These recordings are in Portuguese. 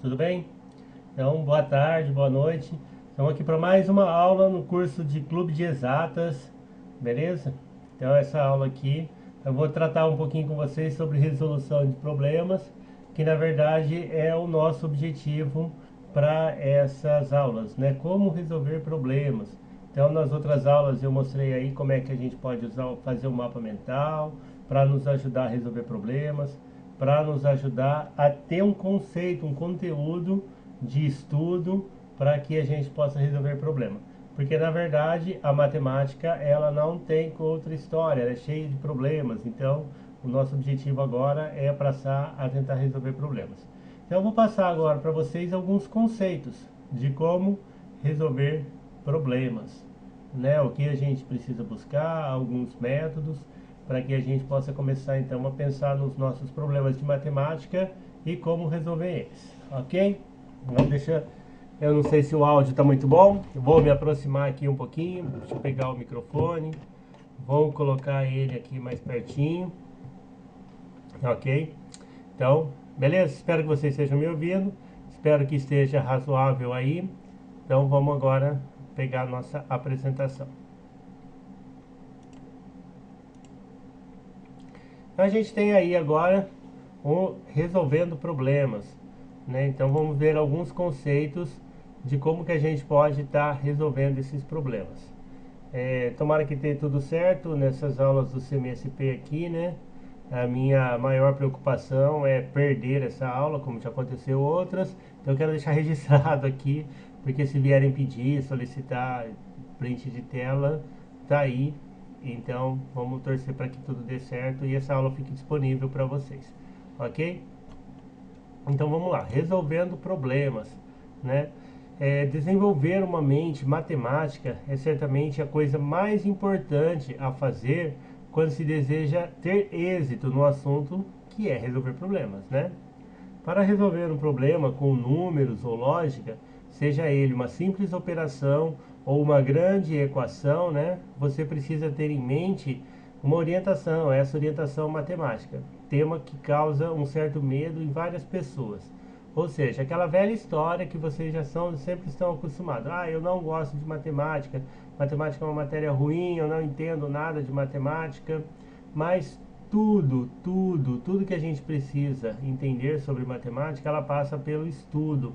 tudo bem? Então, boa tarde, boa noite. Estamos aqui para mais uma aula no curso de Clube de Exatas, beleza? Então, essa aula aqui eu vou tratar um pouquinho com vocês sobre resolução de problemas, que na verdade é o nosso objetivo para essas aulas, né? Como resolver problemas. Então, nas outras aulas eu mostrei aí como é que a gente pode fazer um mapa mental para nos ajudar a resolver problemas, para nos ajudar a ter um conceito, um conteúdo de estudo para que a gente possa resolver problema. Porque na verdade a matemática ela não tem outra história, ela é cheia de problemas. Então o nosso objetivo agora é passar a tentar resolver problemas. Então eu vou passar agora para vocês alguns conceitos de como resolver problemas, né? O que a gente precisa buscar, alguns métodos para que a gente possa começar então a pensar nos nossos problemas de matemática e como resolver eles, ok? Então deixa, eu não sei se o áudio está muito bom, eu vou me aproximar aqui um pouquinho, deixa eu pegar o microfone, vou colocar ele aqui mais pertinho, ok? Então, beleza? Espero que vocês estejam me ouvindo, espero que esteja razoável aí, então vamos agora pegar a nossa apresentação. Então a gente tem aí agora o resolvendo problemas, né? Então vamos ver alguns conceitos de como que a gente pode estar resolvendo esses problemas. Tomara que tenha tudo certo nessas aulas do CMSP aqui, né? A minha maior preocupação é perder essa aula, como já aconteceu outras. Então eu quero deixar registrado aqui, porque se vierem pedir, solicitar print de tela, tá aí. Então vamos torcer para que tudo dê certo e essa aula fique disponível para vocês, ok? Então vamos lá, resolvendo problemas, né? Desenvolver uma mente matemática é certamente a coisa mais importante a fazer quando se deseja ter êxito no assunto que é resolver problemas, né? Para resolver um problema com números ou lógica, seja ele uma simples operação ou uma grande equação, né? Você precisa ter em mente uma orientação, essa orientação matemática, tema que causa um certo medo em várias pessoas. Ou seja, aquela velha história que vocês sempre estão acostumados. Ah, eu não gosto de matemática, matemática é uma matéria ruim, eu não entendo nada de matemática, mas tudo que a gente precisa entender sobre matemática, ela passa pelo estudo,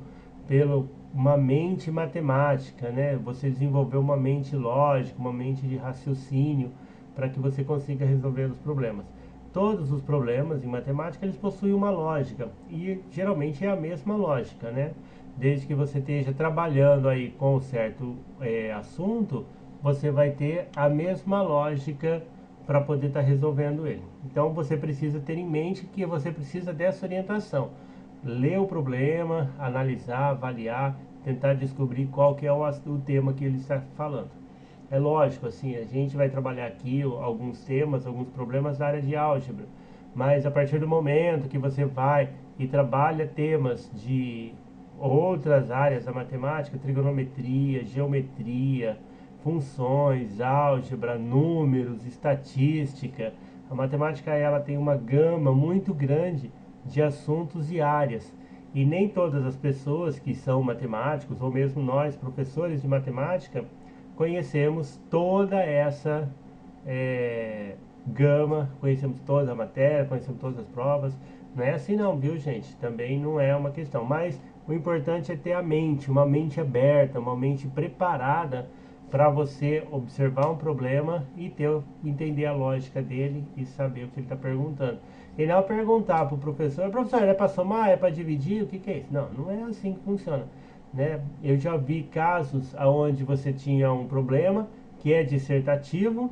pelo uma mente matemática, né? Você desenvolver uma mente lógica, uma mente de raciocínio, para que você consiga resolver os problemas. Todos os problemas em matemática, eles possuem uma lógica, e geralmente é a mesma lógica, né? Desde que você esteja trabalhando aí com um certo assunto, você vai ter a mesma lógica para poder estar resolvendo ele. Então você precisa ter em mente que você precisa dessa orientação. Ler o problema, analisar, avaliar, tentar descobrir qual que é o tema que ele está falando. É lógico, assim, a gente vai trabalhar aqui alguns temas, alguns problemas da área de álgebra, mas a partir do momento que você vai e trabalha temas de outras áreas da matemática, trigonometria, geometria, funções, álgebra, números, estatística, a matemática ela tem uma gama muito grande de assuntos e áreas. E nem todas as pessoas que são matemáticos, ou mesmo nós, professores de matemática, conhecemos toda essa gama, conhecemos toda a matéria, conhecemos todas as provas. Não é assim não, viu gente? Também não é uma questão. Mas o importante é ter a mente, uma mente aberta, uma mente preparada para você observar um problema e entender a lógica dele e saber o que ele está perguntando. E não perguntar para o professor, é para somar, é para dividir, o que é isso? Não, não é assim que funciona. Né? Eu já vi casos onde você tinha um problema que é dissertativo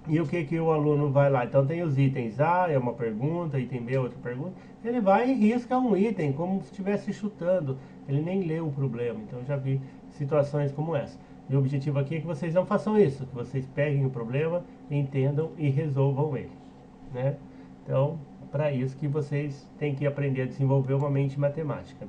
e o que o aluno vai lá? Então tem os itens A, é uma pergunta, item B é outra pergunta. Ele vai e risca um item, como se estivesse chutando. Ele nem leu o problema. Então já vi situações como essa. E o objetivo aqui é que vocês não façam isso, que vocês peguem o problema, entendam e resolvam ele. Né? Então, para isso que vocês têm que aprender a desenvolver uma mente matemática.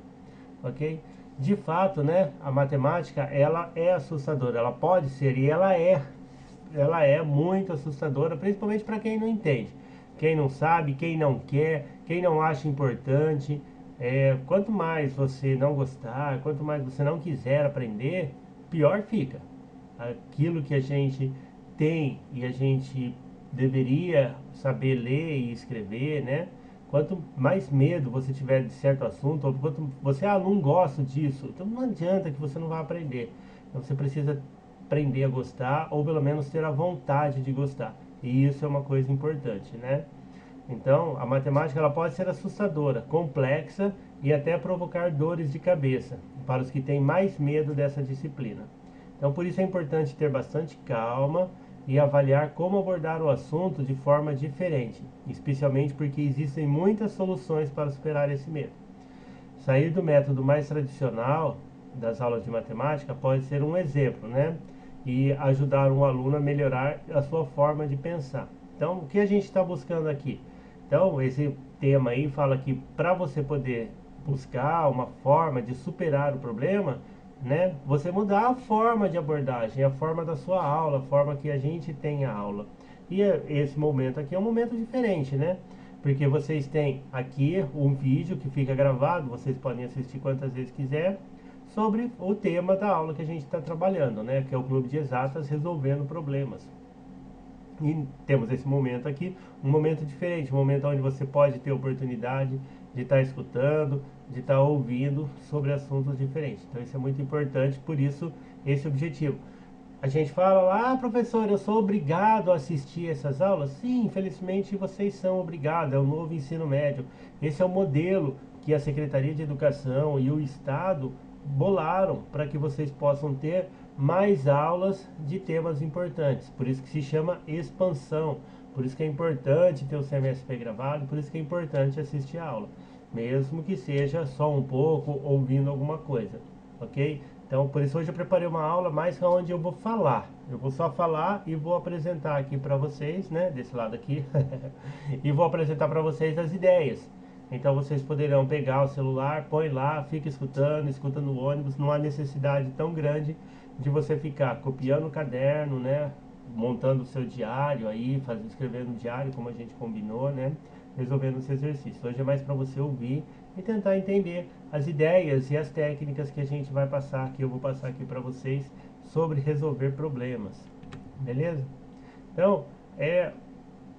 Ok? De fato, né, a matemática, ela é assustadora, ela pode ser e ela é muito assustadora, principalmente para quem não entende, quem não sabe, quem não quer, quem não acha importante, Quanto mais você não gostar, quanto mais você não quiser aprender, pior fica. Aquilo que a gente tem e a gente deveria saber ler e escrever, né? Quanto mais medo você tiver de certo assunto, ou quanto você, não gosta disso, então não adianta que você não vai aprender. Então você precisa aprender a gostar, ou pelo menos ter a vontade de gostar. E isso é uma coisa importante, né? Então, a matemática ela pode ser assustadora, complexa e até provocar dores de cabeça para os que têm mais medo dessa disciplina. Então, por isso é importante ter bastante calma e avaliar como abordar o assunto de forma diferente, especialmente porque existem muitas soluções para superar esse medo. Sair do método mais tradicional das aulas de matemática pode ser um exemplo, né? E ajudar um aluno a melhorar a sua forma de pensar. Então, o que a gente está buscando aqui? Então, esse tema aí fala que para você poder buscar uma forma de superar o problema, né? Você mudar a forma de abordagem, a forma da sua aula, a forma que a gente tem a aula. E esse momento aqui é um momento diferente, né? Porque vocês têm aqui um vídeo que fica gravado, vocês podem assistir quantas vezes quiser, sobre o tema da aula que a gente está trabalhando, né? Que é o Clube de Exatas Resolvendo Problemas. E temos esse momento aqui, um momento diferente, um momento onde você pode ter oportunidade de estar escutando, de estar ouvindo sobre assuntos diferentes. Então isso é muito importante, por isso esse objetivo. A gente fala lá, professor, eu sou obrigado a assistir essas aulas? Sim, infelizmente vocês são obrigados, é o novo ensino médio. Esse é o modelo que a Secretaria de Educação e o Estado bolaram para que vocês possam ter mais aulas de temas importantes. Por isso que se chama expansão. Por isso que é importante ter o CMSP gravado, por isso que é importante assistir a aula. Mesmo que seja só um pouco, ouvindo alguma coisa, ok? Então, por isso hoje eu preparei uma aula mais onde eu vou falar. Eu vou só falar e vou apresentar aqui para vocês, né, desse lado aqui, e vou apresentar para vocês as ideias. Então vocês poderão pegar o celular, põe lá, fica escutando, escuta no ônibus, não há necessidade tão grande de você ficar copiando o caderno, né, montando o seu diário aí, escrevendo no diário como a gente combinou, né, resolvendo esse exercício. Hoje é mais para você ouvir e tentar entender as ideias e as técnicas que a gente vai passar, que eu vou passar aqui para vocês sobre resolver problemas, beleza? Então, é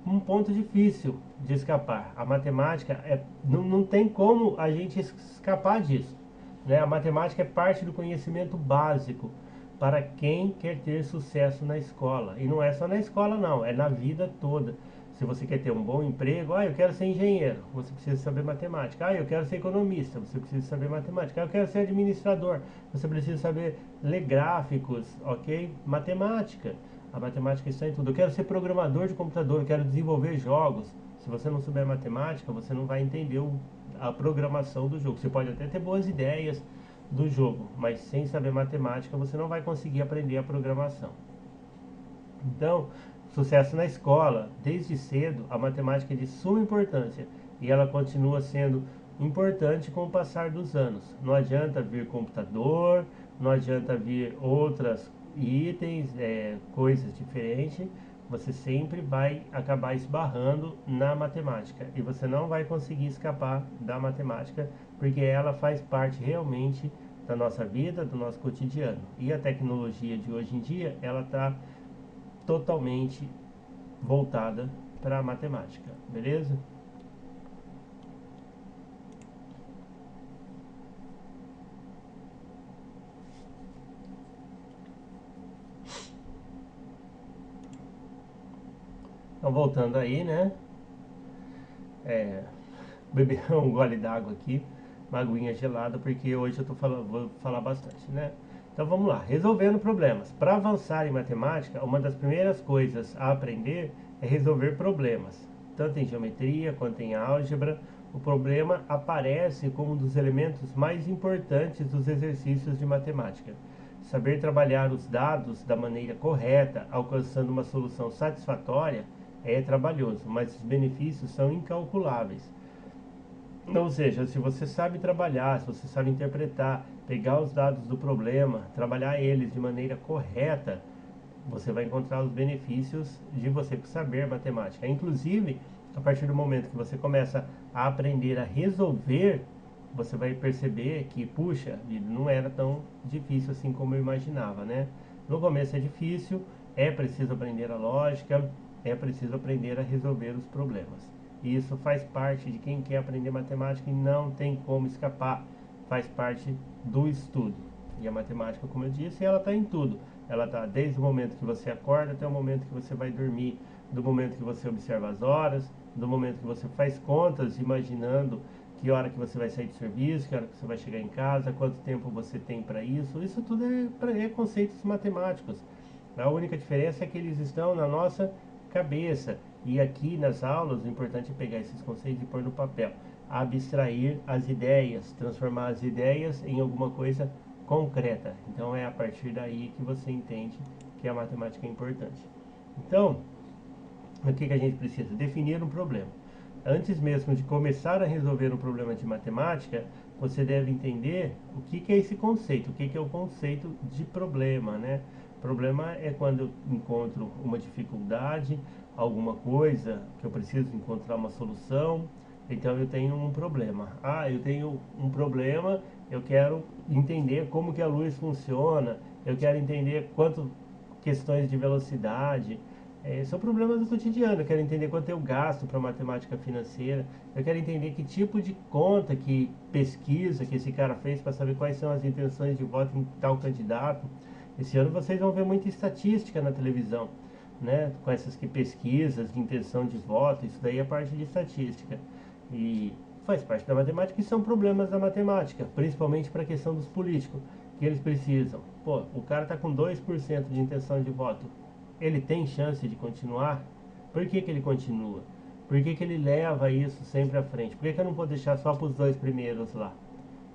um ponto difícil de escapar. A matemática não tem como a gente escapar disso, né? A matemática é parte do conhecimento básico para quem quer ter sucesso na escola. E não é só na escola não, é na vida toda. Se você quer ter um bom emprego, eu quero ser engenheiro, você precisa saber matemática. Eu quero ser economista, você precisa saber matemática. Eu quero ser administrador, você precisa saber ler gráficos, ok? Matemática. A matemática está em tudo. Eu quero ser programador de computador, eu quero desenvolver jogos. Se você não souber matemática, você não vai entender a programação do jogo. Você pode até ter boas ideias do jogo, mas sem saber matemática, você não vai conseguir aprender a programação. Então, sucesso na escola, desde cedo, a matemática é de suma importância e ela continua sendo importante com o passar dos anos. Não adianta vir computador, não adianta vir outras itens, coisas diferentes, você sempre vai acabar esbarrando na matemática e você não vai conseguir escapar da matemática porque ela faz parte realmente da nossa vida, do nosso cotidiano. E a tecnologia de hoje em dia, ela está totalmente voltada para a matemática, beleza? Então voltando aí, né? Beber um gole d'água aqui, uma aguinha gelada, porque hoje eu vou falar bastante, né? Então vamos lá, resolvendo problemas. Para avançar em matemática, uma das primeiras coisas a aprender é resolver problemas. Tanto em geometria quanto em álgebra, o problema aparece como um dos elementos mais importantes dos exercícios de matemática. Saber trabalhar os dados da maneira correta, alcançando uma solução satisfatória, é trabalhoso, mas os benefícios são incalculáveis. Ou seja, se você sabe trabalhar, se você sabe interpretar, pegar os dados do problema, trabalhar eles de maneira correta, você vai encontrar os benefícios de você saber matemática. Inclusive, a partir do momento que você começa a aprender a resolver você vai perceber que, puxa, não era tão difícil assim como eu imaginava, né? No começo é difícil, é preciso aprender a lógica, é preciso aprender a resolver os problemas. E isso faz parte de quem quer aprender matemática e não tem como escapar, faz parte do estudo. E a matemática, como eu disse, ela está em tudo. Ela está desde o momento que você acorda até o momento que você vai dormir, do momento que você observa as horas, do momento que você faz contas, imaginando que hora que você vai sair do serviço, que hora que você vai chegar em casa, quanto tempo você tem para isso. Isso tudo é conceitos matemáticos. A única diferença é que eles estão na nossa cabeça. E aqui nas aulas, o importante é pegar esses conceitos e pôr no papel. Abstrair as ideias, transformar as ideias em alguma coisa concreta. Então é a partir daí que você entende que a matemática é importante. Então, o que a gente precisa? Definir um problema. Antes mesmo de começar a resolver um problema de matemática, você deve entender o que é esse conceito, o que é o conceito de problema, né? Problema é quando eu encontro uma dificuldade, alguma coisa que eu preciso encontrar uma solução, então eu tenho um problema. Ah, eu tenho um problema, eu quero entender como que a luz funciona, eu quero entender quanto questões de velocidade, são problemas do cotidiano. Eu quero entender quanto eu gasto para matemática financeira. Eu quero entender que tipo de conta, que pesquisa que esse cara fez para saber quais são as intenções de voto em tal candidato. Esse ano vocês vão ver muita estatística na televisão, né? Com essas pesquisas de intenção de voto. Isso daí é parte de estatística. E faz parte da matemática e são problemas da matemática, principalmente para a questão dos políticos, que eles precisam. Pô, o cara está com 2% de intenção de voto. Ele tem chance de continuar? Por que ele continua? Por que ele leva isso sempre à frente? Por que eu não vou deixar só para os 2 primeiros lá?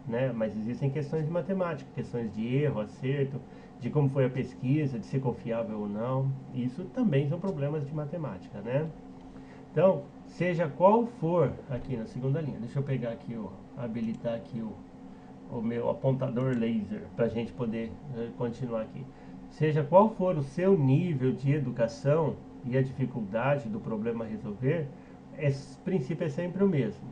Né? Mas existem questões de matemática, questões de erro, acerto, de como foi a pesquisa, de ser confiável ou não. Isso também são problemas de matemática, né? Então, seja qual for, aqui na segunda linha, deixa eu pegar aqui, habilitar aqui o meu apontador laser para a gente poder continuar aqui. Seja qual for o seu nível de educação e a dificuldade do problema a resolver, esse princípio é sempre o mesmo.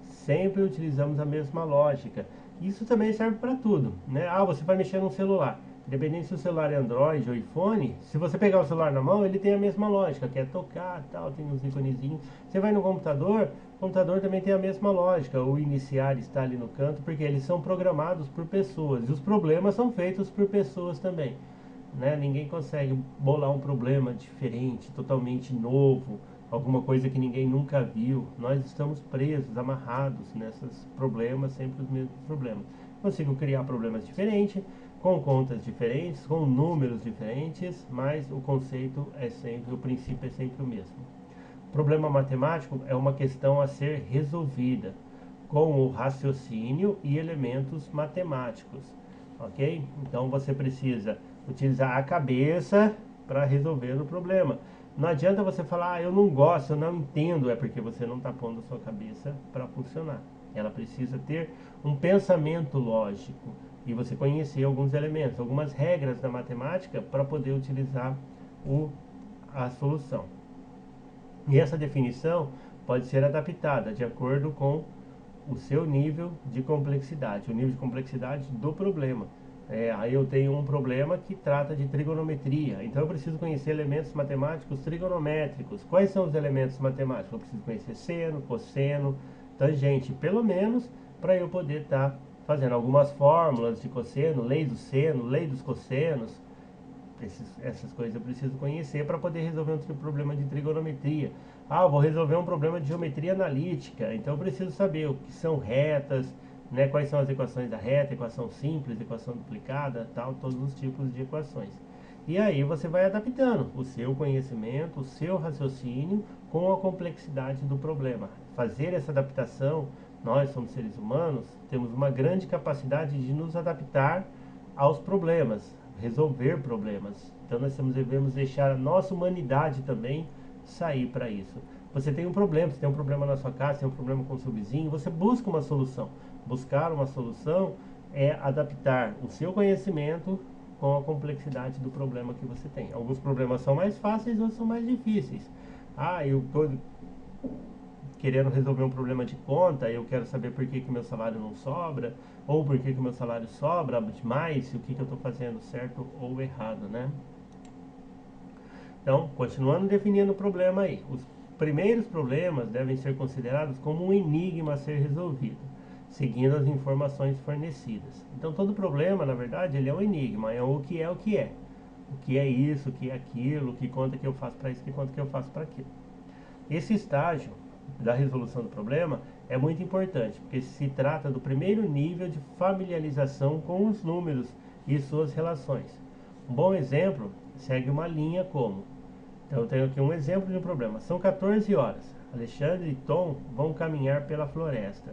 Sempre utilizamos a mesma lógica. Isso também serve para tudo, né? Ah, você vai mexer num celular. Independente se o celular é Android ou iPhone, se você pegar o celular na mão, ele tem a mesma lógica, que é tocar, tal, tem uns iconezinhos. Você vai no computador, o computador também tem a mesma lógica. O iniciar está ali no canto, porque eles são programados por pessoas. E os problemas são feitos por pessoas também. Né? Ninguém consegue bolar um problema diferente, totalmente novo, alguma coisa que ninguém nunca viu. Nós estamos presos, amarrados nesses problemas, sempre os mesmos problemas. Consigo criar problemas diferentes, com contas diferentes, com números diferentes, mas o conceito é sempre, o princípio é sempre o mesmo. Problema matemático é uma questão a ser resolvida com o raciocínio e elementos matemáticos, ok? Então você precisa utilizar a cabeça para resolver o problema. Não adianta você falar, ah, eu não gosto, eu não entendo, é porque você não está pondo a sua cabeça para funcionar. Ela precisa ter um pensamento lógico e você conhecer alguns elementos, algumas regras da matemática para poder utilizar a solução. E essa definição pode ser adaptada de acordo com o seu nível de complexidade, o nível de complexidade do problema. Aí eu tenho um problema que trata de trigonometria, então eu preciso conhecer elementos matemáticos trigonométricos. Quais são os elementos matemáticos? Eu preciso conhecer seno, cosseno, tangente, pelo menos para eu poder estar fazendo algumas fórmulas de cosseno, lei do seno, lei dos cossenos. Essas coisas eu preciso conhecer para poder resolver um problema de trigonometria. Ah, eu vou resolver um problema de geometria analítica, então eu preciso saber o que são retas, né, quais são as equações da reta, equação simples, equação duplicada, tal, todos os tipos de equações. E aí você vai adaptando o seu conhecimento, o seu raciocínio com a complexidade do problema. Fazer essa adaptação, nós somos seres humanos, temos uma grande capacidade de nos adaptar aos problemas, resolver problemas. Então nós devemos deixar a nossa humanidade também sair para isso. Você tem um problema, você tem um problema na sua casa, tem um problema com o seu vizinho, você busca uma solução. Buscar uma solução é adaptar o seu conhecimento com a complexidade do problema que você tem. Alguns problemas são mais fáceis, outros são mais difíceis. Ah, eu estou querendo resolver um problema de conta, eu quero saber por que que meu salário não sobra, ou por que que meu salário sobra demais, e o que que eu estou fazendo certo ou errado, né? Então, continuando definindo o problema aí. Os primeiros problemas devem ser considerados como um enigma a ser resolvido, seguindo as informações fornecidas. Então, todo problema, na verdade, ele é um enigma, é o que é o que é. O que é isso, o que é aquilo, que conta que eu faço para isso, que conta que eu faço para aquilo. Esse estágio da resolução do problema é muito importante, porque se trata do primeiro nível de familiarização com os números e suas relações. Um bom exemplo segue uma linha como. Então eu tenho aqui um exemplo de um problema. São 14 horas. Alexandre e Tom vão caminhar pela floresta.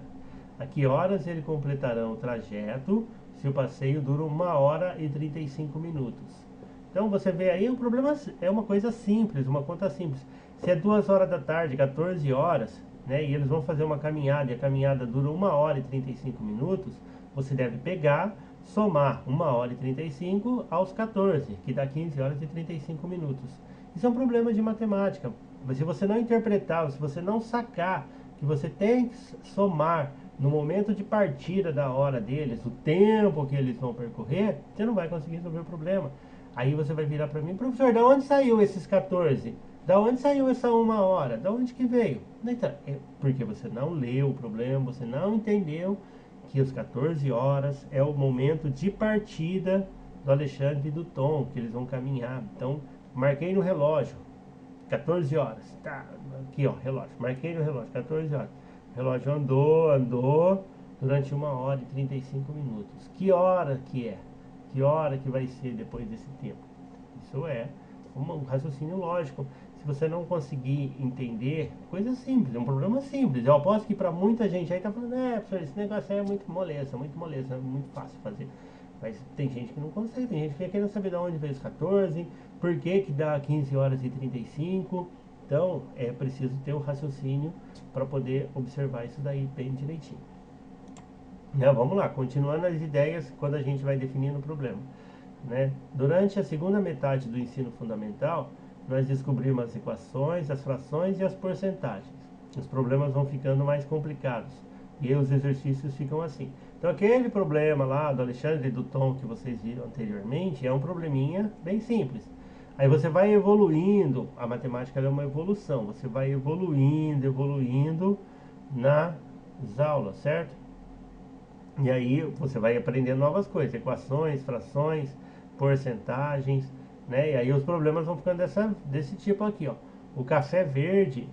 A que horas eles completarão o trajeto se o passeio dura 1 hora e 35 minutos? Então você vê aí, o problema é uma coisa simples, uma conta simples. Se é 2 horas da tarde, 14 horas, né, e eles vão fazer uma caminhada, e a caminhada dura 1 hora e 35 minutos, você deve pegar, somar 1 hora e 35 aos 14, que dá 15 horas e 35 minutos. Isso é um problema de matemática. Mas se você não interpretar, se você não sacar que você tem que somar no momento de partida da hora deles, o tempo que eles vão percorrer, você não vai conseguir resolver o problema. Aí você vai virar para mim, professor, da onde saiu esses 14? Da onde saiu essa 1 hora? Da onde que veio? Então, é porque você não leu o problema, você não entendeu que os 14 horas é o momento de partida do Alexandre e do Tom, que eles vão caminhar. Então, marquei no relógio, 14 horas. Tá, aqui ó, relógio. Marquei no relógio, 14 horas. O relógio andou durante 1 hora e 35 minutos. Que hora que é? Que hora que vai ser depois desse tempo? Isso é um raciocínio lógico. Se você não conseguir entender, coisa simples, é um problema simples. Eu aposto que para muita gente aí tá falando, professor, esse negócio aí é muito moleza, é muito fácil fazer. Mas tem gente que não consegue, tem gente que fica querendo saber de onde veio os 14, por que que dá 15 horas e 35. Então, é preciso ter o raciocínio para poder observar isso daí bem direitinho. Vamos lá, continuando as ideias quando a gente vai definindo o problema. Durante a segunda metade do ensino fundamental, nós descobrimos as equações, as frações e as porcentagens. Os problemas vão ficando mais complicados e os exercícios ficam assim. Então aquele problema lá do Alexandre e do Tom que vocês viram anteriormente é um probleminha bem simples. Aí você vai evoluindo, a matemática é uma evolução, você vai evoluindo nas aulas, certo? E aí você vai aprendendo novas coisas, equações, frações, porcentagens, né? E aí os problemas vão ficando desse tipo aqui, ó. O café verde,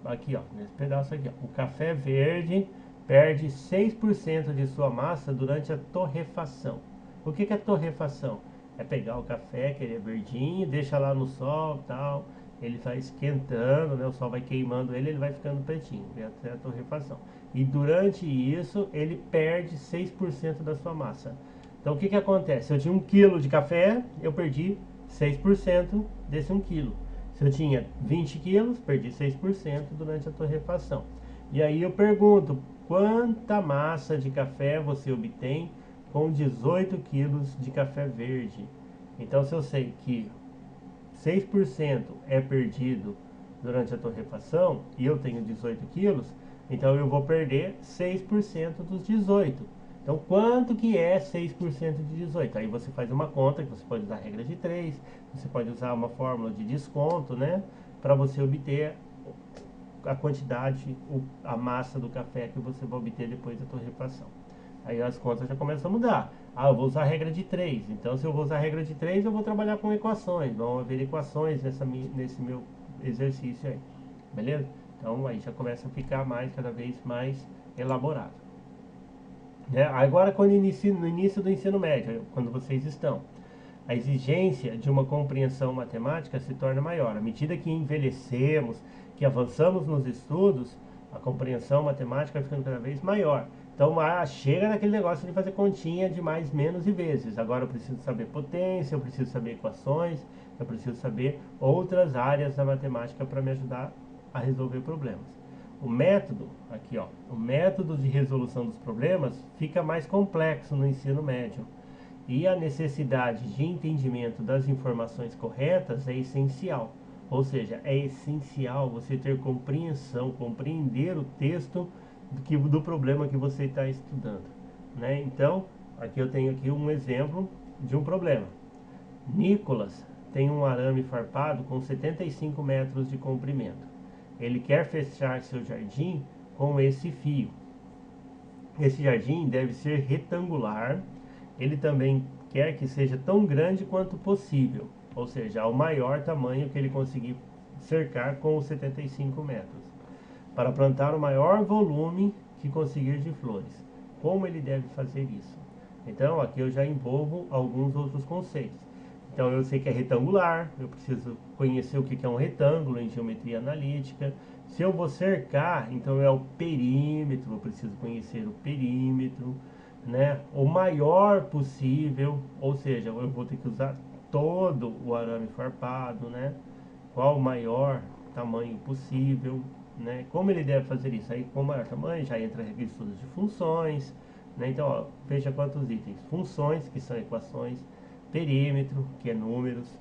aqui ó, nesse pedaço aqui, ó. O café verde perde 6% de sua massa durante a torrefação. O que é torrefação? É pegar o café, que ele é verdinho, deixa lá no sol, tal, ele vai esquentando, né? O sol vai queimando ele vai ficando pretinho, é a torrefação. E durante isso, ele perde 6% da sua massa. Então, o que acontece? Se eu tinha 1 quilo de café, eu perdi 6% desse 1 quilo. Se eu tinha 20 quilos, perdi 6% durante a torrefação. E aí eu pergunto, quanta massa de café você obtém com 18 quilos de café verde? Então, se eu sei que 6% é perdido durante a torrefação e eu tenho 18 quilos, então eu vou perder 6% dos 18. Então quanto que é 6% de 18? Aí você faz uma conta, que você pode usar a regra de 3, você pode usar uma fórmula de desconto, né? Para você obter a quantidade, a massa do café que você vai obter depois da torrefação. Aí as contas já começam a mudar. Eu vou usar a regra de 3. Então, se eu vou usar a regra de 3, eu vou trabalhar com equações. Vão haver equações nesse meu exercício aí. Beleza? Então, aí já começa a ficar cada vez mais elaborado. Agora, no início do ensino médio, quando vocês estão, a exigência de uma compreensão matemática se torna maior. À medida que envelhecemos, que avançamos nos estudos, a compreensão matemática vai ficando cada vez maior. Então chega naquele negócio de fazer continha de mais, menos e vezes. Agora eu preciso saber potência, eu preciso saber equações, eu preciso saber outras áreas da matemática para me ajudar a resolver problemas. O método, aqui ó, o método de resolução dos problemas fica mais complexo no ensino médio. E a necessidade de entendimento das informações corretas é essencial. Ou seja, é essencial você ter compreensão, compreender o texto do problema que você está estudando, né? Então, aqui eu tenho aqui um exemplo de um problema. Nicolas tem um arame farpado com 75 metros de comprimento. Ele quer fechar seu jardim com esse fio. Esse jardim deve ser retangular. Ele também quer que seja tão grande quanto possível, ou seja, ao maior tamanho que ele conseguir cercar com os 75 metros, para plantar o maior volume que conseguir de flores. Como ele deve fazer isso? Então, aqui eu já envolvo alguns outros conceitos. Então, eu sei que é retangular, eu preciso conhecer o que é um retângulo em geometria analítica. Se eu vou cercar, então é o perímetro, eu preciso conhecer o perímetro, né? O maior possível, ou seja, eu vou ter que usar todo o arame farpado, né? Qual o maior tamanho possível, né? Como ele deve fazer isso? Aí, com o maior tamanho, já entra estudos de funções, né? Então, ó, veja quantos itens. Funções, que são equações, perímetro, que é números,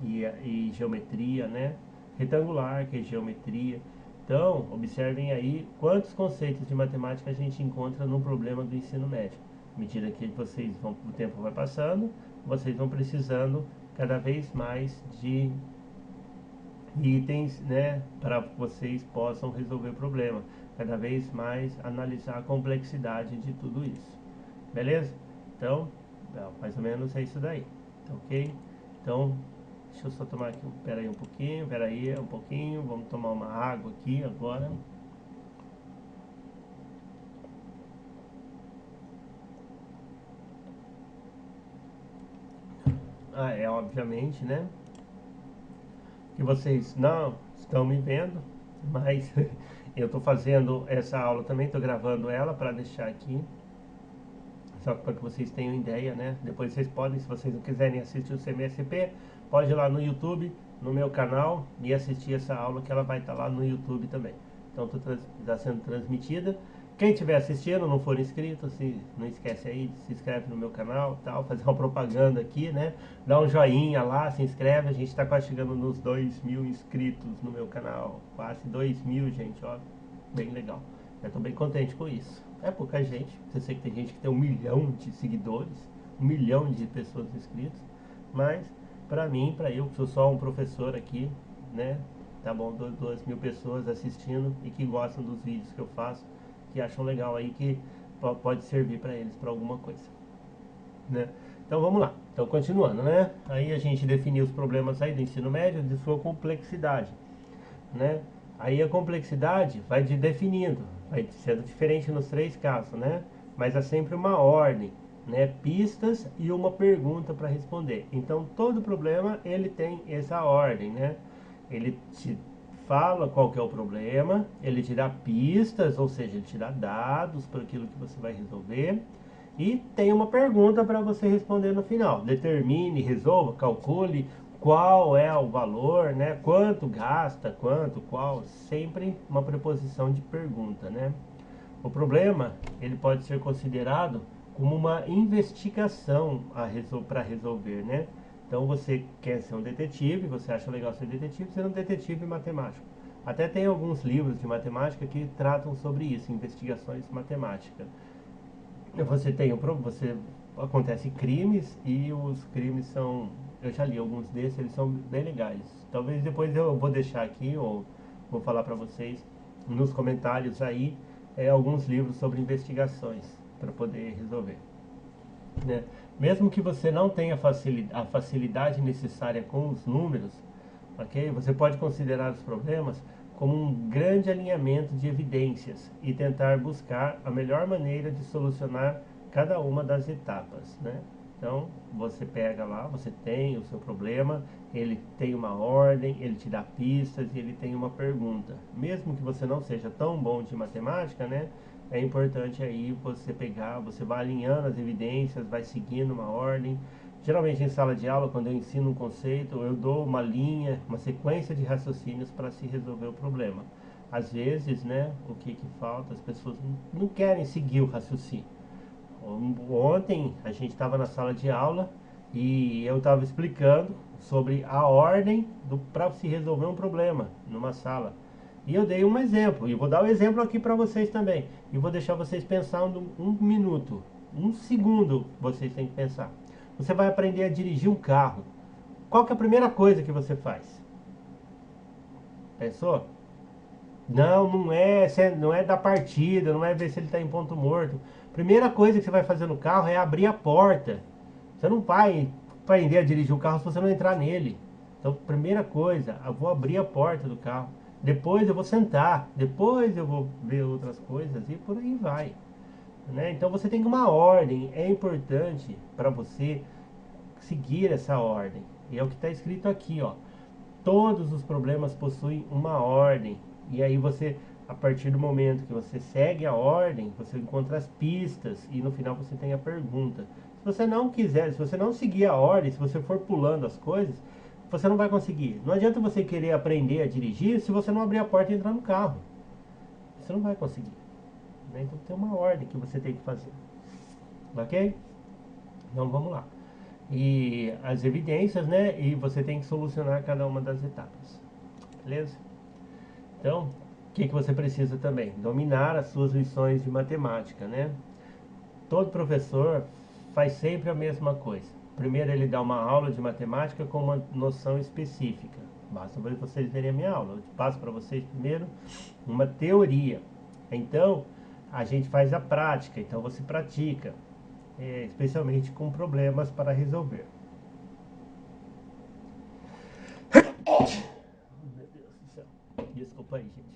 e geometria, né? Retangular, que é geometria. Então, observem aí quantos conceitos de matemática a gente encontra no problema do ensino médio. À medida que o tempo vai passando, vocês vão precisando cada vez mais de itens, né, para que vocês possam resolver o problema. Cada vez mais analisar a complexidade de tudo isso. Beleza? Então, mais ou menos é isso daí. Tá ok? Então, deixa eu só tomar aqui, pera aí um pouquinho, vamos tomar uma água aqui agora. Obviamente, né, que vocês não estão me vendo, mas eu estou fazendo essa aula também, estou gravando ela para deixar aqui, só para que vocês tenham ideia, né? Depois vocês podem, se vocês não quiserem assistir o CMSP, pode ir lá no YouTube, no meu canal, e assistir essa aula que ela vai estar lá no YouTube também. Então está sendo transmitida. Quem estiver assistindo, não for inscrito, não esquece aí, se inscreve no meu canal, tal, fazer uma propaganda aqui, né? Dá um joinha lá, se inscreve, a gente está quase chegando nos 2.000 inscritos no meu canal, quase 2.000, gente, ó, bem legal. Eu estou bem contente com isso. É pouca gente, você sei que tem gente que tem 1 milhão de seguidores, 1 milhão de pessoas inscritas, mas para mim, para eu que sou só um professor aqui, né? Tá bom, 2.000 pessoas assistindo e que gostam dos vídeos que eu faço, que acham legal aí, que pode servir para eles para alguma coisa, né? Então vamos lá, então continuando, né? Aí a gente definiu os problemas aí do ensino médio de sua complexidade, né? Aí a complexidade vai definindo, vai sendo diferente nos 3 casos, né? Mas há sempre uma ordem, né? Pistas e uma pergunta para responder. Então todo problema ele tem essa ordem, né? Ele te fala qual que é o problema, ele te dá pistas, ou seja, ele te dá dados para aquilo que você vai resolver, e tem uma pergunta para você responder no final. Determine, resolva, calcule qual é o valor, né? Quanto gasta, qual, sempre uma preposição de pergunta, né? O problema, ele pode ser considerado como uma investigação para resolver, né? Então você quer ser um detetive, você acha legal ser detetive, ser um detetive matemático. Até tem alguns livros de matemática que tratam sobre isso, investigações matemáticas. Você acontece crimes e os crimes são, eu já li alguns desses, eles são bem legais. Talvez depois eu vou deixar aqui ou vou falar para vocês nos comentários aí alguns livros sobre investigações para poder resolver, né? Mesmo que você não tenha a facilidade necessária com os números, ok? Você pode considerar os problemas como um grande alinhamento de evidências e tentar buscar a melhor maneira de solucionar cada uma das etapas, né? Então, você pega lá, você tem o seu problema, ele tem uma ordem, ele te dá pistas e ele tem uma pergunta. Mesmo que você não seja tão bom de matemática, né? É importante aí você pegar, você vai alinhando as evidências, vai seguindo uma ordem. Geralmente em sala de aula, quando eu ensino um conceito, eu dou uma linha, uma sequência de raciocínios para se resolver o problema. Às vezes, né, o que falta, as pessoas não querem seguir o raciocínio. Ontem a gente estava na sala de aula E eu estava explicando sobre a ordem para se resolver um problema numa sala. E eu dei um exemplo, e vou dar o um exemplo aqui para vocês também. E vou deixar vocês pensando um minuto, um segundo vocês têm que pensar. Você vai aprender a dirigir um carro. Qual que é a primeira coisa que você faz? Pensou? Não é da partida, não é ver se ele está em ponto morto. Primeira coisa que você vai fazer no carro é abrir a porta. Você não vai aprender a dirigir o carro se você não entrar nele. Então, primeira coisa, eu vou abrir a porta do carro. Depois eu vou sentar. Depois eu vou ver outras coisas e por aí vai. Né? Então você tem uma ordem. É importante para você seguir essa ordem. E é o que está escrito aqui, ó. Todos os problemas possuem uma ordem. E aí você, a partir do momento que você segue a ordem, você encontra as pistas e no final você tem a pergunta. Se você não quiser, se você não seguir a ordem, se você for pulando as coisas, você não vai conseguir. Não adianta você querer aprender a dirigir se você não abrir a porta e entrar no carro. Você não vai conseguir. Né? Então tem uma ordem que você tem que fazer. Ok? Então vamos lá. E as evidências, né? E você tem que solucionar cada uma das etapas. Beleza? Então, o que você precisa também? Dominar as suas lições de matemática, né? Todo professor faz sempre a mesma coisa. Primeiro ele dá uma aula de matemática com uma noção específica. Basta vocês verem a minha aula. Eu passo para vocês primeiro uma teoria. Então, a gente faz a prática. Então, você pratica, especialmente com problemas para resolver. Meu Deus do céu. Desculpa aí, gente.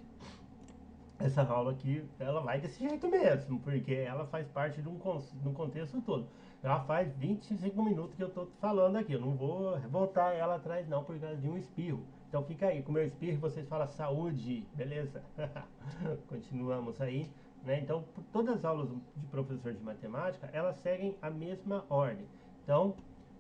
Essa aula aqui, ela vai desse jeito mesmo, porque ela faz parte de um contexto todo. Já faz 25 minutos que eu estou falando aqui, eu não vou voltar ela atrás não, por causa de um espirro. Então fica aí, com o meu espirro vocês falam saúde, beleza? Continuamos aí, né? Então, todas as aulas de professor de matemática, elas seguem a mesma ordem. Então,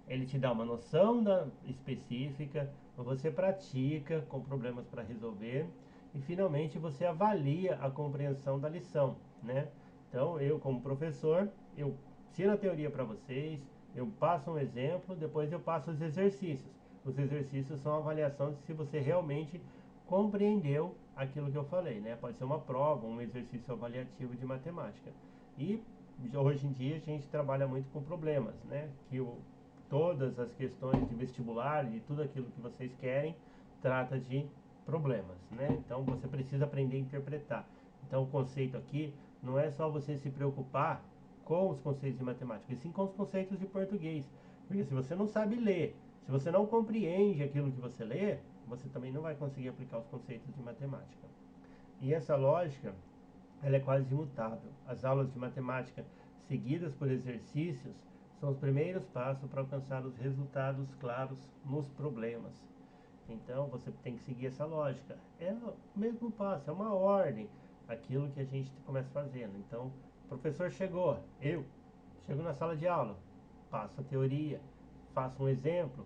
ele te dá uma noção específica, você pratica com problemas para resolver, e finalmente você avalia a compreensão da lição, né? Então, eu como professor, eu ensino a teoria para vocês, eu passo um exemplo, depois eu passo os exercícios. Os exercícios são a avaliação de se você realmente compreendeu aquilo que eu falei, né? Pode ser uma prova, um exercício avaliativo de matemática. E hoje em dia a gente trabalha muito com problemas, né? Todas as questões de vestibular e tudo aquilo que vocês querem trata de problemas, né? Então você precisa aprender a interpretar. Então o conceito aqui não é só você se preocupar com os conceitos de matemática, e sim com os conceitos de português. Porque se você não sabe ler, se você não compreende aquilo que você lê, você também não vai conseguir aplicar os conceitos de matemática. E essa lógica, ela é quase imutável. As aulas de matemática seguidas por exercícios são os primeiros passos para alcançar os resultados claros nos problemas. Então você tem que seguir essa lógica. É o mesmo passo, é uma ordem, aquilo que a gente começa fazendo. Então, o professor chegou, eu chego na sala de aula, passo a teoria, faço um exemplo,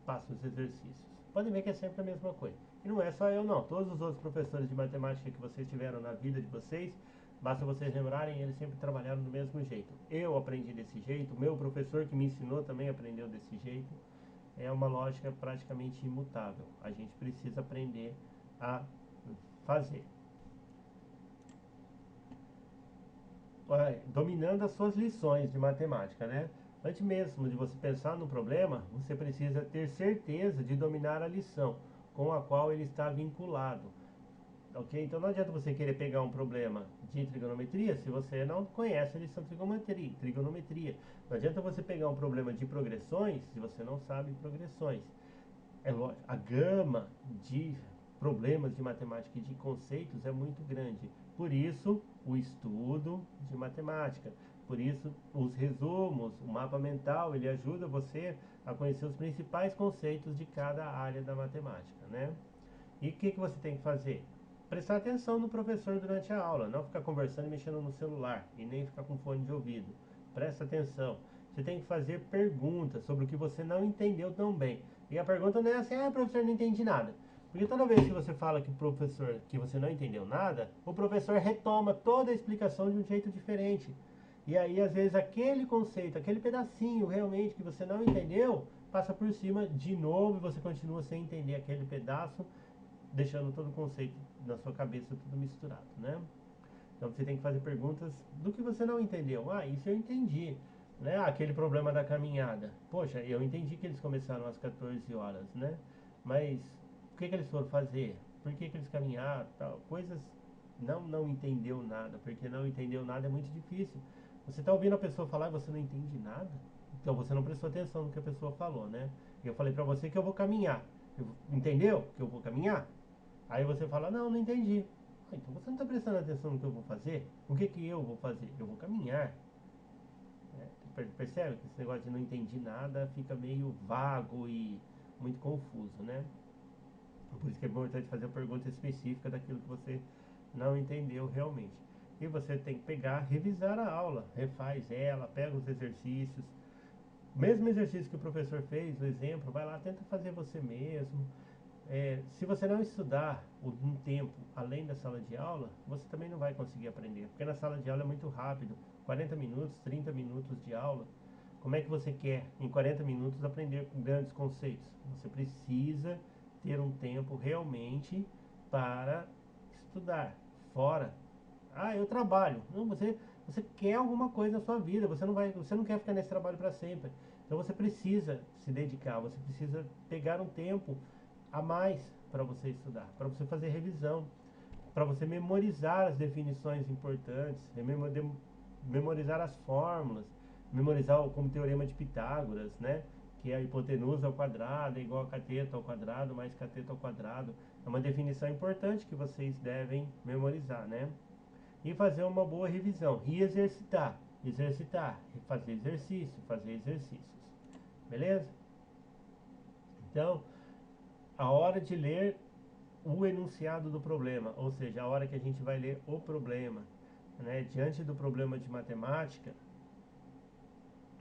passo os exercícios. Podem ver que é sempre a mesma coisa. E não é só eu não, todos os outros professores de matemática que vocês tiveram na vida de vocês, basta vocês lembrarem, eles sempre trabalharam do mesmo jeito. Eu aprendi desse jeito, o meu professor que me ensinou também aprendeu desse jeito. É uma lógica praticamente imutável. A gente precisa aprender a fazer. Dominando as suas lições de matemática, né? Antes mesmo de você pensar no problema, você precisa ter certeza de dominar a lição com a qual ele está vinculado. Ok? Então não adianta você querer pegar um problema de trigonometria se você não conhece a lição de trigonometria. Não adianta você pegar um problema de progressões se você não sabe progressões. É lógico, a gama de problemas de matemática e de conceitos é muito grande. Por isso, o estudo de matemática. Por isso, os resumos, o mapa mental, ele ajuda você a conhecer os principais conceitos de cada área da matemática, né? E o que você tem que fazer? Prestar atenção no professor durante a aula, não ficar conversando e mexendo no celular, e nem ficar com fone de ouvido. Presta atenção. Você tem que fazer perguntas sobre o que você não entendeu tão bem. E a pergunta não é assim, professor, não entendi nada. Porque toda vez que você fala que o professor, que você não entendeu nada, o professor retoma toda a explicação de um jeito diferente. E aí, às vezes, aquele conceito, aquele pedacinho realmente que você não entendeu, passa por cima de novo e você continua sem entender aquele pedaço, deixando todo o conceito na sua cabeça tudo misturado, né? Então você tem que fazer perguntas do que você não entendeu. Ah, isso eu entendi. Né? Aquele problema da caminhada. Poxa, eu entendi que eles começaram às 14 horas, né? Mas o que eles foram fazer? Por que eles caminharam? Tal? Coisas não entendeu nada. Porque não entendeu nada é muito difícil. Você está ouvindo a pessoa falar e você não entende nada? Então você não prestou atenção no que a pessoa falou, né? Eu falei para você que eu vou caminhar. Entendeu que eu vou caminhar? Aí você fala, não entendi. Ah, então você não está prestando atenção no que eu vou fazer? O que eu vou fazer? Eu vou caminhar. Percebe que esse negócio de não entendi nada fica meio vago e muito confuso, né? Por isso que é importante fazer a pergunta específica daquilo que você não entendeu realmente. E você tem que pegar, revisar a aula, refaz ela, pega os exercícios. Mesmo exercício que o professor fez, o exemplo, vai lá, tenta fazer você mesmo. Se você não estudar um tempo além da sala de aula, você também não vai conseguir aprender, porque na sala de aula é muito rápido, 40 minutos, 30 minutos de aula. Como é que você quer, em 40 minutos, aprender grandes conceitos? Você precisa ter um tempo realmente para estudar, fora. Ah, eu trabalho. Não, você quer alguma coisa na sua vida, você não quer ficar nesse trabalho para sempre. Então você precisa se dedicar, você precisa pegar um tempo a mais para você estudar, para você fazer revisão, para você memorizar as definições importantes, memorizar as fórmulas, memorizar como teorema de Pitágoras, né? Que é a hipotenusa ao quadrado é igual a cateto ao quadrado mais cateto ao quadrado. É uma definição importante que vocês devem memorizar, né? E fazer uma boa revisão e exercitar, fazer exercício, fazer exercícios. Beleza? Então, a hora de ler o enunciado do problema, ou seja, a hora que a gente vai ler o problema, né, diante do problema de matemática,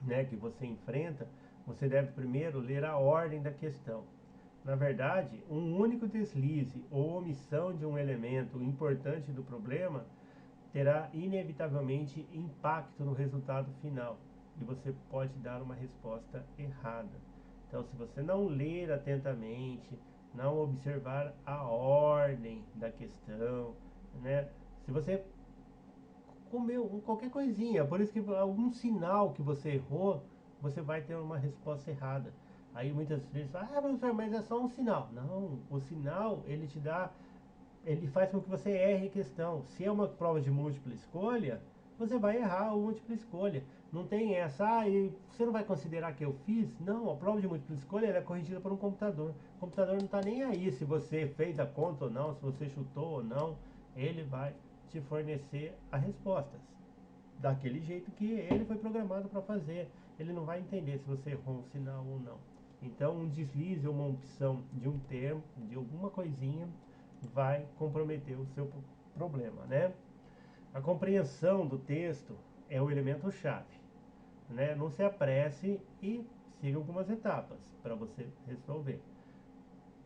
né, que você enfrenta, você deve primeiro ler a ordem da questão. Na verdade, um único deslize ou omissão de um elemento importante do problema terá inevitavelmente impacto no resultado final e você pode dar uma resposta errada. Então, se você não ler atentamente, não observar a ordem da questão, né? Se você comeu qualquer coisinha, por isso que algum sinal que você errou, você vai ter uma resposta errada. Aí muitas vezes, professor, mas é só um sinal. Não, o sinal ele faz com que você erre a questão. Se é uma prova de múltipla escolha, você vai errar a múltipla escolha. Não tem essa, e você não vai considerar que eu fiz? Não, a prova de múltipla escolha é corrigida por um computador. O computador não está nem aí se você fez a conta ou não, se você chutou ou não. Ele vai te fornecer as respostas daquele jeito que ele foi programado para fazer. Ele não vai entender se você errou um sinal ou não. Então, um deslize ou uma opção de um termo, de alguma coisinha, vai comprometer o seu problema, né? A compreensão do texto é o elemento chave, né? Não se apresse e siga algumas etapas para você resolver.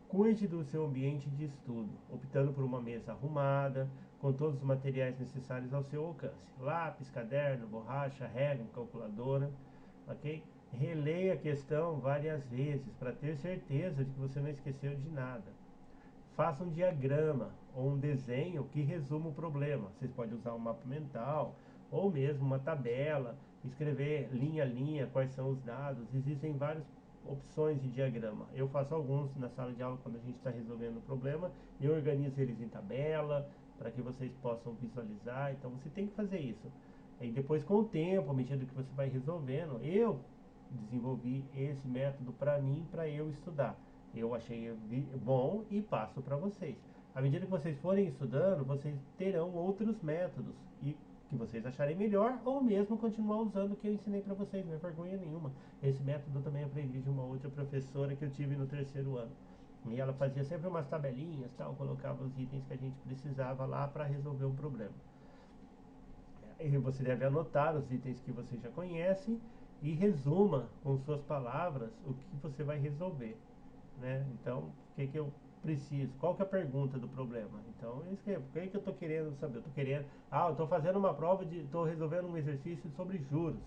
Cuide do seu ambiente de estudo, optando por uma mesa arrumada, com todos os materiais necessários ao seu alcance. Lápis, caderno, borracha, régua, calculadora, ok? Releia a questão várias vezes para ter certeza de que você não esqueceu de nada. Faça um diagrama ou um desenho que resuma o problema. Vocês podem usar um mapa mental ou mesmo uma tabela, escrever linha a linha quais são os dados. Existem várias opções de diagrama. Eu faço alguns na sala de aula quando a gente está resolvendo o problema. Eu organizo eles em tabela para que vocês possam visualizar. Então você tem que fazer isso. E depois, com o tempo, à medida que você vai resolvendo, eu desenvolvi esse método para mim, para eu estudar. Eu achei bom e passo para vocês. À medida que vocês forem estudando, vocês terão outros métodos e que vocês acharem melhor, ou mesmo continuar usando o que eu ensinei para vocês, não é vergonha nenhuma. Esse método eu também aprendi de uma outra professora que eu tive no terceiro ano. E ela fazia sempre umas tabelinhas, tal, colocava os itens que a gente precisava lá para resolver o problema. E você deve anotar os itens que você já conhece e resuma com suas palavras o que você vai resolver, né? Então, o que eu preciso? Qual que é a pergunta do problema? Então eu escrevo, o que é que eu estou querendo saber? Eu estou querendo, eu estou fazendo uma prova de, estou resolvendo um exercício sobre juros.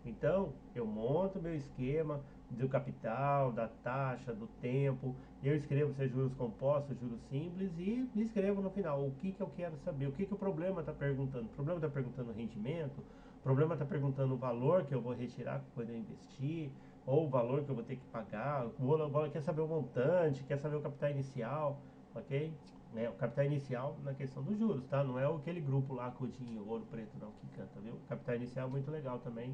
Então eu monto meu esquema do capital, da taxa, do tempo, eu escrevo se é juros compostos, juros simples e escrevo no final o que que eu quero saber, o que que o problema está perguntando. O problema está perguntando rendimento, o problema está perguntando o valor que eu vou retirar quando eu investir, ou o valor que eu vou ter que pagar, quer saber o montante, quer saber o capital inicial, ok? O capital inicial na questão dos juros, tá? Não é aquele grupo lá, Codinho, Ouro Preto, não, que canta, viu? Capital inicial é muito legal também,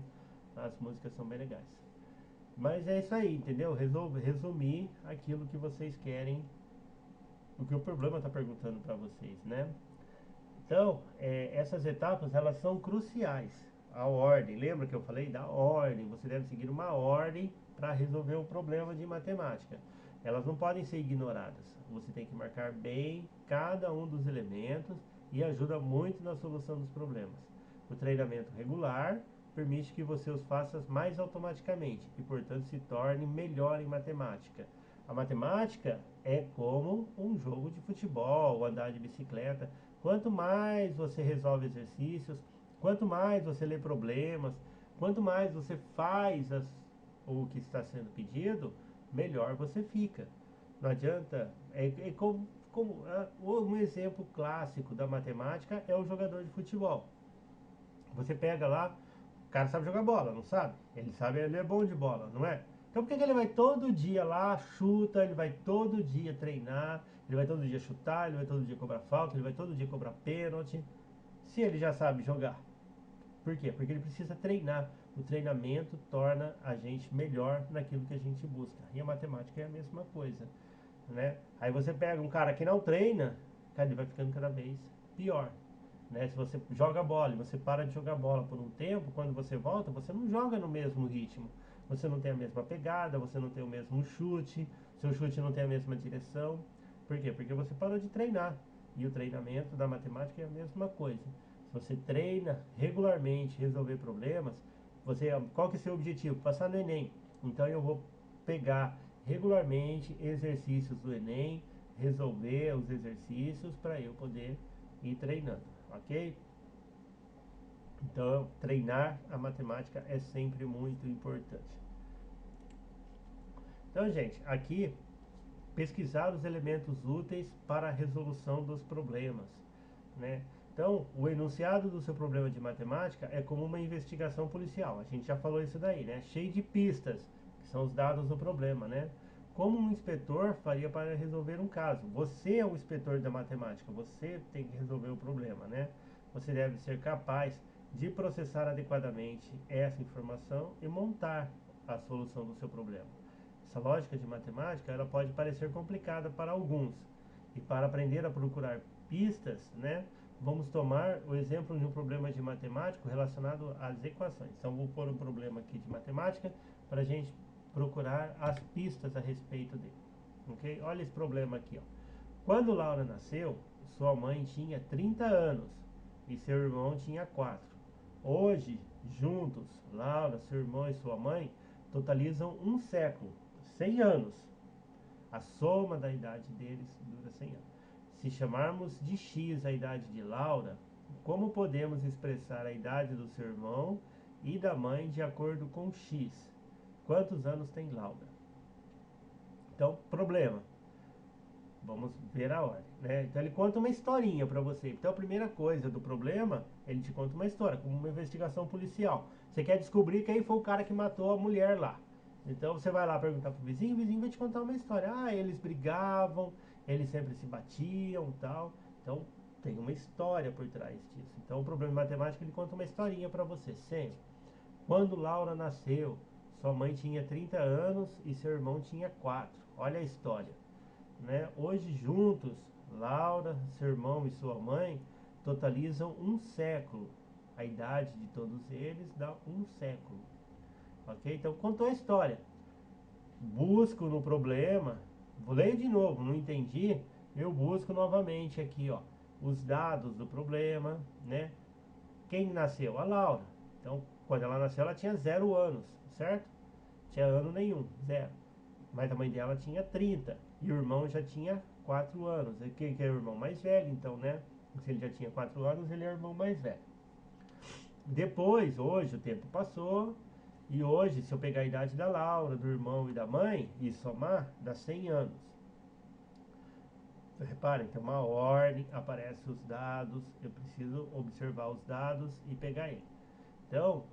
as músicas são bem legais. Mas é isso aí, entendeu? Resumir aquilo que vocês querem, o que o problema está perguntando para vocês, né? Então, essas etapas, elas são cruciais. A ordem, lembra que eu falei da ordem? Você deve seguir uma ordem para resolver o problema de matemática. Elas não podem ser ignoradas. Você tem que marcar bem cada um dos elementos e ajuda muito na solução dos problemas. O treinamento regular permite que você os faça mais automaticamente e, portanto, se torne melhor em matemática. A matemática é como um jogo de futebol, andar de bicicleta. Quanto mais você resolve exercícios, quanto mais você lê problemas, quanto mais você faz o que está sendo pedido, melhor você fica. Não adianta. Um exemplo clássico da matemática é o jogador de futebol. Você pega lá, o cara sabe jogar bola, não sabe? Ele sabe, ele é bom de bola, não é? Então por que ele vai todo dia lá, chuta, ele vai todo dia treinar, ele vai todo dia chutar, ele vai todo dia cobrar falta, ele vai todo dia cobrar pênalti, se ele já sabe jogar? Por quê? Porque ele precisa treinar. O treinamento torna a gente melhor naquilo que a gente busca. E a matemática é a mesma coisa, né? Aí você pega um cara que não treina, cara, ele vai ficando cada vez pior. Né? Se você joga bola e você para de jogar bola por um tempo, quando você volta, você não joga no mesmo ritmo. Você não tem a mesma pegada, você não tem o mesmo chute, seu chute não tem a mesma direção. Por quê? Porque você parou de treinar. E o treinamento da matemática é a mesma coisa. Se você treina regularmente, resolver problemas, qual que é o seu objetivo? Passar no Enem. Então eu vou pegar regularmente exercícios do Enem, resolver os exercícios para eu poder ir treinando, ok? Então, treinar a matemática é sempre muito importante. Então, gente, aqui pesquisar os elementos úteis para a resolução dos problemas, né? Então, o enunciado do seu problema de matemática é como uma investigação policial. A gente já falou isso daí, né? Cheio de pistas, que são os dados do problema, né? Como um inspetor faria para resolver um caso. Você é o inspetor da matemática, você tem que resolver o problema, né? Você deve ser capaz de processar adequadamente essa informação e montar a solução do seu problema. Essa lógica de matemática, ela pode parecer complicada para alguns. E para aprender a procurar pistas, né, vamos tomar o exemplo de um problema de matemática relacionado às equações. Então, vou pôr um problema aqui de matemática para a gente procurar as pistas a respeito dele. Ok? Olha esse problema aqui. Ó. Quando Laura nasceu, sua mãe tinha 30 anos e seu irmão tinha 4. Hoje, juntos, Laura, seu irmão e sua mãe totalizam um século, 100 anos. A soma da idade deles dura 100 anos. Se chamarmos de x a idade de Laura, como podemos expressar a idade do seu irmão e da mãe de acordo com x? Quantos anos tem Laura? Então, problema. Vamos ver a ordem, né? Então ele conta uma historinha para você. Então a primeira coisa do problema, ele te conta uma história, como uma investigação policial. Você quer descobrir quem foi o cara que matou a mulher lá. Então você vai lá perguntar pro vizinho, o vizinho vai te contar uma história. Ah, eles brigavam, eles sempre se batiam, tal. Então tem uma história por trás disso. Então o problema de matemática, ele conta uma historinha para você, sempre. Quando Laura nasceu, sua mãe tinha 30 anos e seu irmão tinha 4. Olha a história. Né? Hoje juntos, Laura, seu irmão e sua mãe totalizam um século. A idade de todos eles dá um século. Ok? Então contou a história. Busco no problema, vou ler de novo, não entendi? Eu busco novamente aqui, ó, os dados do problema, né? Quem nasceu? A Laura. Então, quando ela nasceu, ela tinha 0 anos, certo? Tinha ano nenhum, 0. mas a mãe dela tinha 30 e o irmão já tinha 4 anos. Quem que é o irmão mais velho, então, né? Se ele já tinha 4 anos, ele é o irmão mais velho. Depois, hoje, o tempo passou, e hoje, se eu pegar a idade da Laura, do irmão e da mãe, e somar, dá 100 anos. Reparem, tem uma ordem, aparecem os dados, eu preciso observar os dados e pegar ele. Então,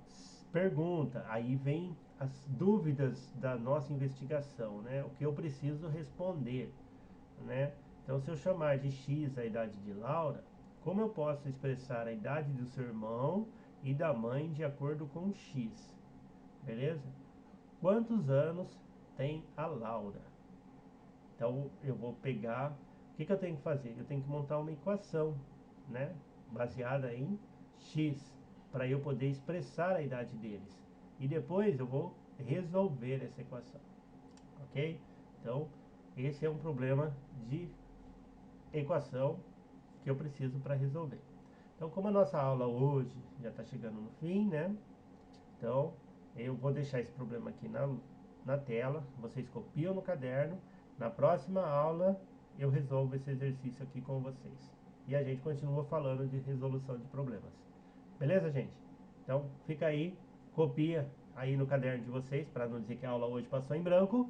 pergunta, aí vem as dúvidas da nossa investigação, né? O que eu preciso responder, né? Então, se eu chamar de X a idade de Laura, como eu posso expressar a idade do seu irmão e da mãe de acordo com X? Beleza? Quantos anos tem a Laura? Então, eu vou pegar... O que eu tenho que fazer? Eu tenho que montar uma equação, né? Baseada em X, para eu poder expressar a idade deles. E depois eu vou resolver essa equação. Ok? Então, esse é um problema de equação que eu preciso para resolver. Então, como a nossa aula hoje já está chegando no fim, né? Então, eu vou deixar esse problema aqui na tela. Vocês copiam no caderno. Na próxima aula, eu resolvo esse exercício aqui com vocês. E a gente continua falando de resolução de problemas. Beleza, gente? Então, fica aí, copia aí no caderno de vocês, para não dizer que a aula hoje passou em branco.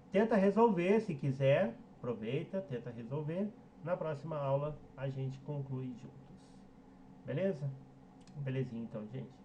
Tenta resolver, se quiser, aproveita, tenta resolver. Na próxima aula, a gente conclui juntos. Beleza? Belezinha então, gente.